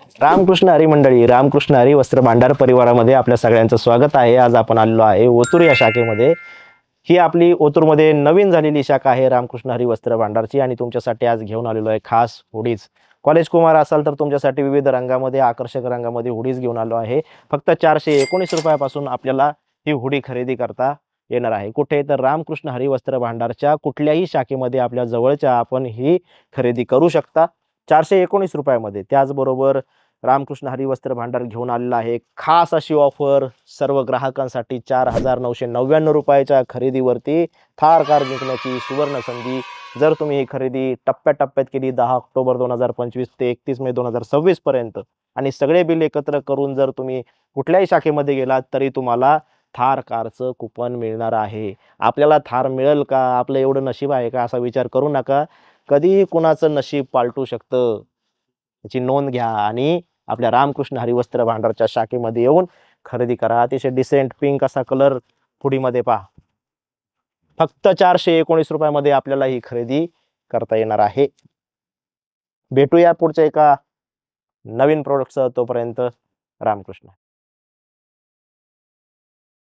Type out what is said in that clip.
रामकृष्ण हरी मंडळी, रामकृष्ण हरी वस्त्र भांडार परिवारामध्ये आपल्या सगळ्यांचं स्वागत आहे। आज आपण आलेलो आहे ओतूर या शाखेमध्ये। ही आपली ओतूरमध्ये नवीन झालेली शाखा आहे रामकृष्ण हरी वस्त्र भांडारची आणि तुमच्यासाठी आज घेऊन आलेलो आहे खास हुडीज। कॉलेज कुमार असाल तर तुमच्यासाठी विविध रंगामध्ये आकर्षक रंगामध्ये हुडीज घेऊन आलो आहे। फक्त 419 रुपयापासून आपल्याला ही हुडी खरेदी करता येणार आहे। कुठे तर रामकृष्ण हरी वस्त्र भांडारच्या कुठल्याही शाखेमध्ये आपल्या जवळच्या आपण ही खरेदी करू शकता 419 रुपयामध्ये। त्याचबरोबर रामकृष्ण हरी वस्त्र भांडार घेऊन आलेला आहे खास अशी ऑफर सर्व ग्राहकांसाठी 4999 रुपयाच्या खरेदीवरती थार कार जिंकण्याची सुवर्ण संधी। जर तुम्ही ही खरेदी टप्प्याटप्प्यात केली 10 ऑक्टोबर 2025 ते 31 मे 2026 पर्यंत आणि सगळे बिल एकत्र करून जर तुम्ही कुठल्याही शाखेमध्ये गेलात तरी तुम्हाला थार कारचं कुपन मिळणार आहे। आपल्याला थार मिळेल का, आपलं एवढं नशीब आहे का असा विचार करू नका। कधीही कुणाचं नशीब पालटू शकतं, याची नोंद घ्या आणि आपल्या रामकृष्ण हरी वस्त्र भांडारच्या शाखेमध्ये येऊन खरेदी करा। अतिशय डिसेंट पिंक असा कलर फुडीमध्ये पहा। फक्त 419 रुपयामध्ये आपल्याला ही खरेदी करता येणार आहे। भेटूया पुढच्या एका नवीन प्रोडक्टसह, तोपर्यंत रामकृष्ण।